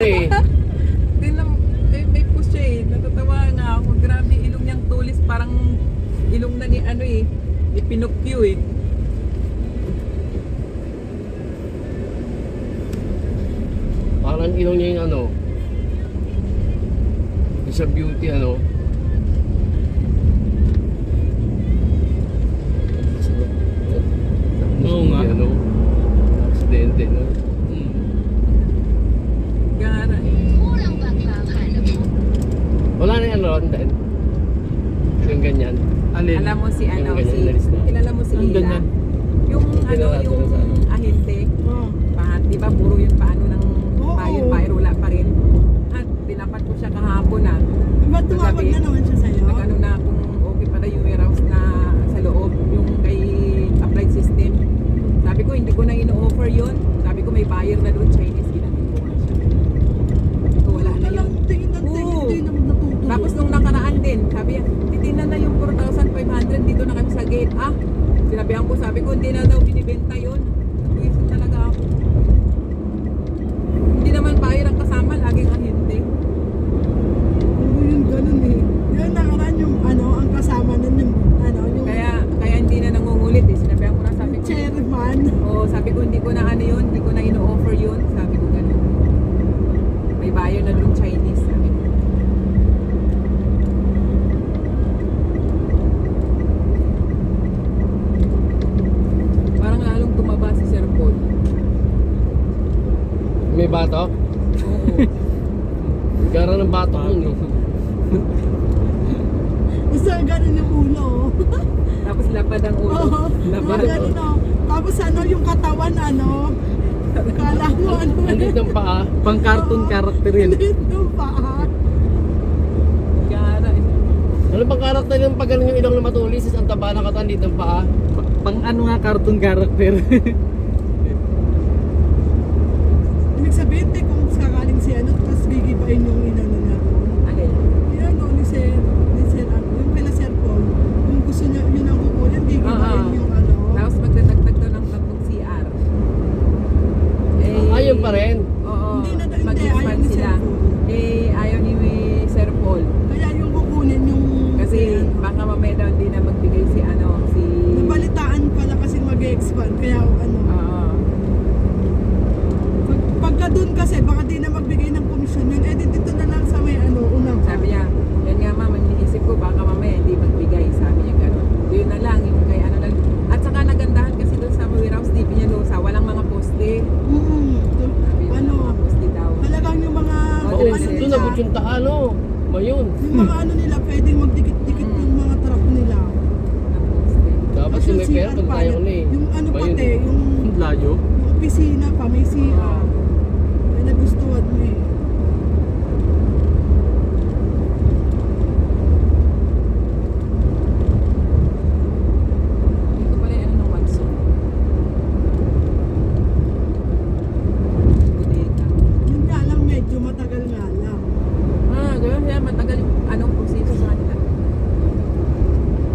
Eh, May push siya eh. Natatawa nga ako. Grabe, ilong niyang tulis. Parang ilong na ni ano eh. Ni Pinocchio eh. parang ilong niya yung ano. Isa beauty ano. Oo nga. Ano, aksidente, no? Gara eh. Wala na yan ron din. Yung ganyan. Alin? Alam mo si ano, Yung ganyan, si inalis na. kilala mo si Ang Ila? ganyan. Yung ano, Pinarato yung na sa ano. ahente. Oh. Di ba puro yung paano ng Oo. payo, wala pa rin. At tinapat ko siya kahapon na. Ba't tumawag Sabi, na naman siya sa'yo? Nag-ano na kung okay pala yung warehouse na sa loob, yung kay applied system. Sabi ko, hindi ko na ino-offer yun. Sabi ko, may buyer na doon, Chinese, ginamit ko nga siya. Sabi ko, wala na yun. Tingin na tingin, Oo. hindi naman natutuloy. Tapos nung nakaraan din, sabi niya, titingnan na yung 4,500, dito na kami sa gate. Ah, sinabihan ko, sabi ko, hindi na daw binibenta yun. Tuwisin talaga ako. Hindi naman buyer ang kasama, laging ahente. Oo, yun ganun eh. Yun nakaraan yung ano, ang kasama nun yung ano, yung Kaya hindi na nangungulit eh. Sinabihan ko na, sabi ko, chairman. oo, sabi ko, hindi ko na ano yun, hindi ko na ino-offer yun. Sabi ko ganun. May buyer na doon, Chinese. Sabi ko. Parang lalong tumaba si Sir Paul. May batok? Oo. Gara ng batok yun, no? Isa ganun yung ulo. Tapos lapad ang ulo. Oo. Lapad Mga ganun oh. Tapos ano, yung katawan ano, kala mo ano. Andito ang paa. Pang cartoon character yun. Dito pa. Gara eh. Ano bang karakter yung pag ganun yung ilong na matulis? Ang taba ng katawan dito ang paa. Pang ano nga cartoon character. Ibig sabihin, te, kung sakaling si ano, tapos gigibain yung inano niya doon. Alin? Yan o, ni Sir, ano, yung kila Sir Paul, kung gusto niya, yun ang kukunin, gigibain Oo. yung ano. Tapos magdadagdag daw ng tatlong CR. Eh, Ayun pa rin. Oo. Hindi na, hindi, Mag-expand ayaw ni Sir sila. Paul. Eh, ayaw ni Sir Paul. Kaya yung kukunin yung... Kasi ano, baka mamaya daw hindi na magbigay si ano, si... nabalitaan pala kasi mag-expand, kaya ano. Oo. Pagka doon kasi, baka di na magbigay ng komisyon yun, eh dito na lang sa may ano, unang. Sabi niya, yan nga ma'am, iniisip ko baka mamaya hindi magbigay. Sabi niya gano'n. Yun na lang, yung kay ano lang. At saka nagandahan kasi doon sa warehouse, di Piñalosa, walang mga poste. Sabi yun, Ano, mga poste daw. talagang yung mga, Oo, Oo, kasi doon nila, nabot yung taa, no? Mayun. yung mga ano nila, pwedeng magdikit-dikit yung mga truck nila. Na poste. Dapat Tapos yung may CR pera, doon pa, tayo na eh. yung ano Mayun. pati, yung Layo. opisina pa, may CR. May nagustuhan mo eh. Dito pala yung ano ng Watson. Bodega. Yun nga lang, medyo matagal nga lang. Ah, gano'n yan. Matagal yung anong proseso sa kanila.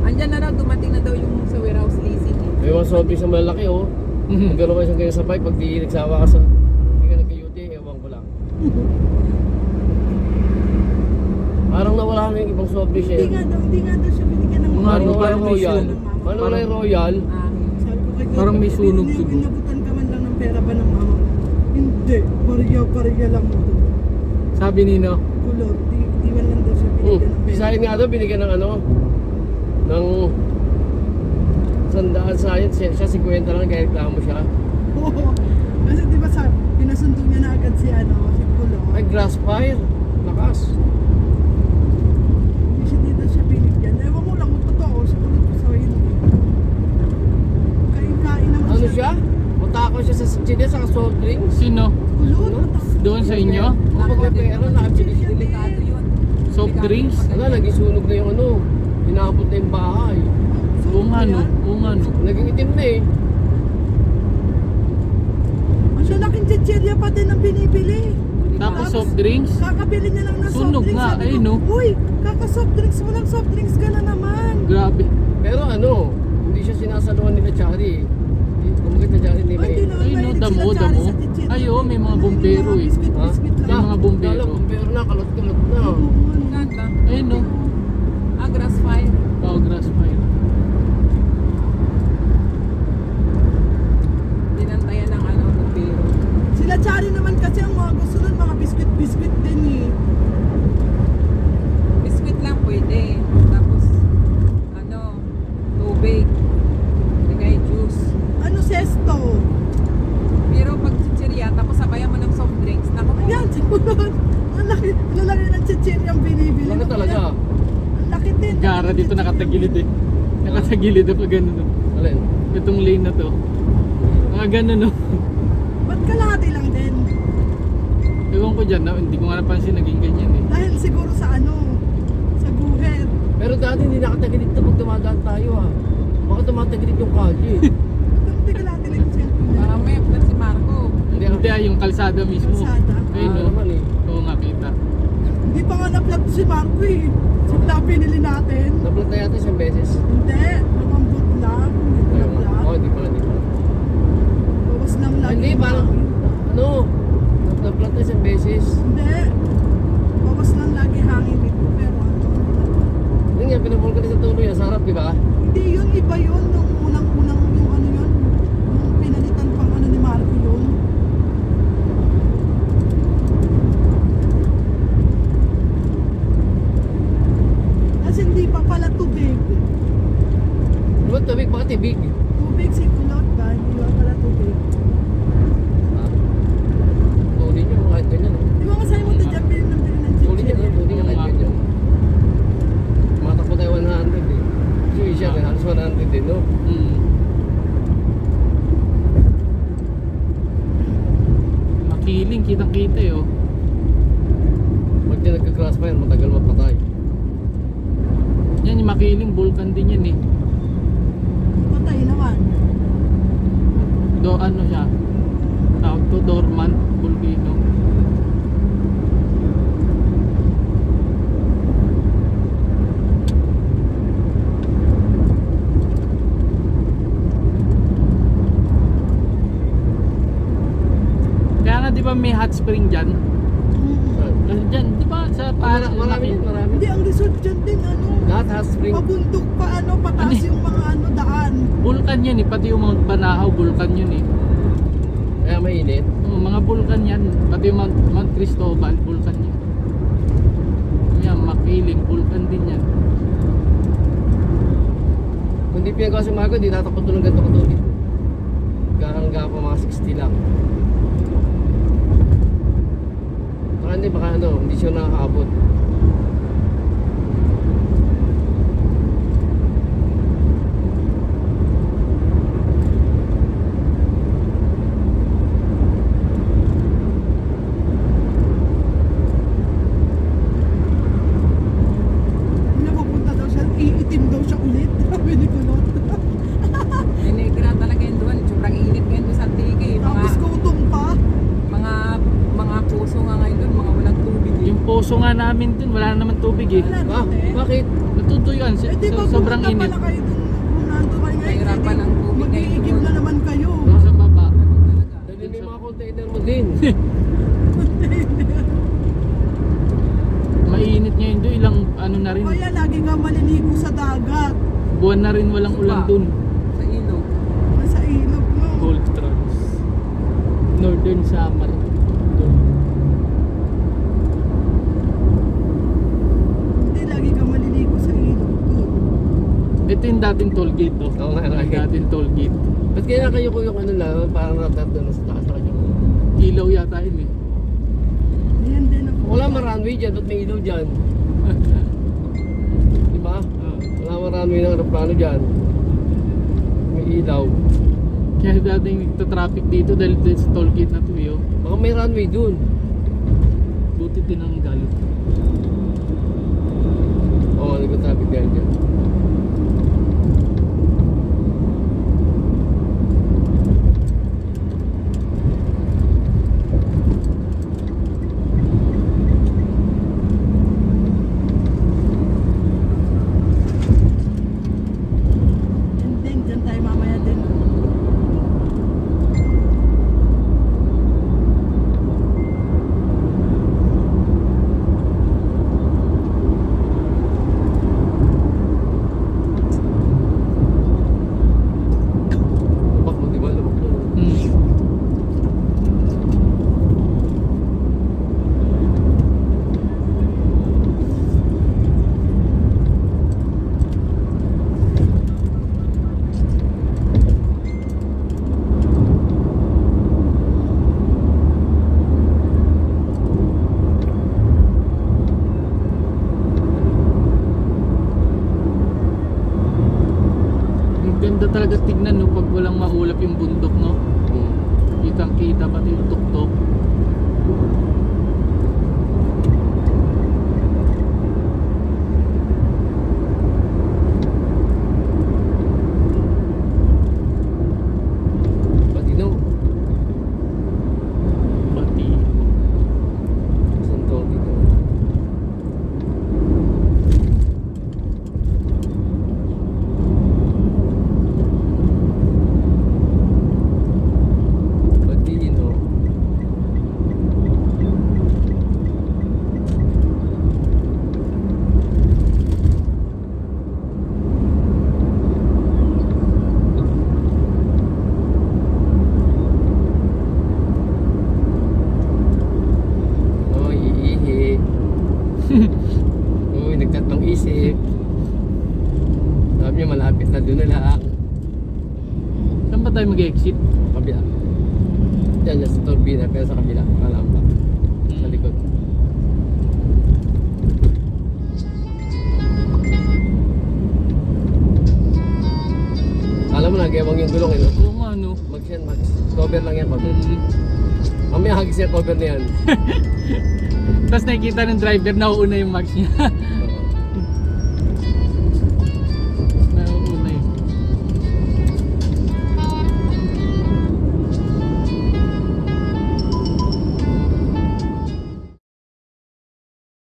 Andyan na raw, dumating na daw yung sa warehouse leasing eh. May mga sobrang sa malaki, oh. Kung gano'n kayo ganyan sa bike, pag di nagsawa ka sa... Hindi ka nagka-UT, ewan ko lang. Parang nawala na yung ibang sobrang siya. Hindi nga daw siya binigyan ng Mga Ano ano, kay parang may Royal? sunog. Ano kay Royal? Ah, Sabi ko kay Parang may sunog "Bin- siguro." Inabutan ka man lang ng pera ba ng mama? Hindi, bariya lang ito. Sabi nino. Kulot, di man lang daw siya binigyan ng pera. Sa akin nga daw, binigyan ng ano, ng 100 sa akin, siya 50 lang, kaya reklamo siya. Oo. Kasi di ba sa, pinasundo niya na agad si ano, si Kulot. Ay, grass fire. Lakas. Hindi siya dito siya binigyan. Ewan mo lang kung totoo, si Kulot pa sa hindi. Kain-kain naman Ano siya? Matakaw siya sa chinelas sa soft drinks. Sino? Kulot, Doon sa inyo? Kapag may pera, nakabili siya. delikado yun. Soft Delikado drinks? pag- Wala, naging sunog na yung ano. Hinabot na yung bahay. Oo nga no. Oo nga no. Naging itim na eh. Ang laking chichirya pa din ang binibili. Tapos soft drinks? Kakabili niya lang ng soft Sunog drinks. nga, Sabi ayun, ko, no? Uy, kaka-soft drinks mo lang, soft drinks ka na naman. Grabe. Pero ano, hindi siya sinasaluhan nila Chari. Kumagit na Chari, hindi Ay, di may... naman Ayun, no, mahilig damo, sila dyan damo. sa chichirya. Ay, oo, may mga Ano, bumbero, eh. Biscuit, Ha? biscuit May lang. mga tulad na. Saan ba? Ayun no. Grass fire. Oh, grass fire. Dinantayan ng ano, bumbero. Sila Chari naman kasi ang mga gusto nun, mga biscuit din eh. Biscuit lang pwede. Tapos, ano, tubig. Hindi kayo juice. Ano sesto? Pero pag chichirya, tapos sabayan mo ng soft drinks, naku po. Ayan, sigurad. Ang laki ng chichiri ang binibili. Ano talaga? Ang laki din. Gara dito nakatagilid eh. Nakatagilid pa ganun no. Alin? Itong lane na to. Mga ganun no. Ba't kalahati lang din? Ewan ko dyan, hindi ko nga napansin naging ganyan eh. Dahil siguro sa ano, sa guhit. Pero dati hindi nakatagilid ito pag dumadaan tayo ah. Baka tumatagilid yung kalye. Hindi kalahati lang yung cellphone niya. Parang may upload si Marco. Hindi Hindi yung kalsada mismo. Kalsada. Ayun no. naman eh. Oo nga kita. Hindi pa nga na-vlog si Marco eh. Simula pinili natin. Nablot na yata isang beses. Hindi, namambot lang. Hindi ko na-vlog. Oo, hindi pala, hindi pala. Bawas lang lagi. Hindi, parang, ano, nablot na isang beses. Hindi. Bawas lang lagi hangin nito. Pero ano. Hindi nga, pinapulkan sa tuloy yan, sa harap, di ba? Hindi yun, iba yun. Nung unang-unang yung ano yun. Nung pinalitan pang ano ni Marco yun. Kasi hindi pa pala tubig. Di ba tubig, baka tibig? Tubig si kulot ba? Hindi pa pala tubig. Ah, tuloy nyo, kahit ganyan. Oh. Di ba masaya mo ito dyan? Bilhin ng Tuloy nyo, chichirya. tuloy nyo, kahit ganyan. Matakbo tayo 100 eh. So, siya, halos 100 din, no? Mm. Makiling, kitang-kita eh oh. Pag di nagka-crossfire, matagal mapatay. Yan yung makiling, vulkan din yan eh. Patay naman. Ano siya? Tawag to dormant volcano. Kaya nga di ba may hot spring dyan? Kasi dyan, di ba sa Marami yun, marami. Hindi, ang resort dyan din ano. Lahat hot spring. Pabundok pa ano, pataas Ano eh? yung mga ano daan. Vulkan yan eh, pati yung mga Banahaw, vulkan yun eh. Kaya mainit. Mga vulkan yan, pati yung Mount Cristobal, vulkan yan. Yan, makiling, vulkan din yan. Kung di pinagawa si Marco, di tatakot ito ng ganito katulid. Hanggang pa mga 60 lang. Baka hindi, baka ano, hindi siya nakakaabot. Napupunta daw siya, iitim daw siya ulit. Sabi ni Kulot. Nenegra talaga yun doon. Sobrang init ngayon doon sa Antique. Tapos gutom pa. Mga puso nga ngayon doon, mga walang tubig. Yung poso nga namin dun, wala na naman tubig eh. Wala Ah, natin. bakit? Natutuyuan, Eh di ba sobrang pumunta init. pala kayo dun, kung nandun kayo ngayon, Mahirapan ang tubig ngayon mag-iigib doon. na naman kayo. Sa baba. Dali mo yung mga container mo din. Mainit ngayon doon, ilang ano na rin. Kaya lagi ka maliligo sa dagat. Buwan na rin walang ulan dun. Sa ilog. Sa ilog mo. Gold Trans. Northern Summer. Doon. Hindi, lagi ka maliligo sa ilog dun. Ito yung dating toll gate to. Oo nga, Yung dating toll gate. Ba't kaya kayo ko yung ano lang, parang ratat doon sa taas sa kanya? Ilaw yata yun eh. Yan din ako. Wala man runway dyan, ba't may ilaw dyan? Di ba? Wala man runway ng aeroplano dyan. May ilaw. Kaya dating nagta-traffic dito dahil sa toll gate na to eh. Oh. Baka may runway dun. Buti tinanggal. Oo, nag-traffic dahil dyan. Yan din, dyan tayo mamaya din. tignan no, pag walang maulap yung bundok, no? Kitang kita pati yung tuktok. Batino. Pati. Santol dito. Batino. Oy, iihi. Uy, nagtatlong isip. Sabi niya malapit na doon na lang. Saan ba tayo mag-exit? Kabila. Diyan sa turbina pero sa kabila. Malamba. Sa likod. Alam mo na, gewang yung gulong eh, no? Oo nga, no? Max. Cover lang yan, cover. Mamaya hagis yung cover na yan. Tapos nakikita ng driver na uuna yung max niya.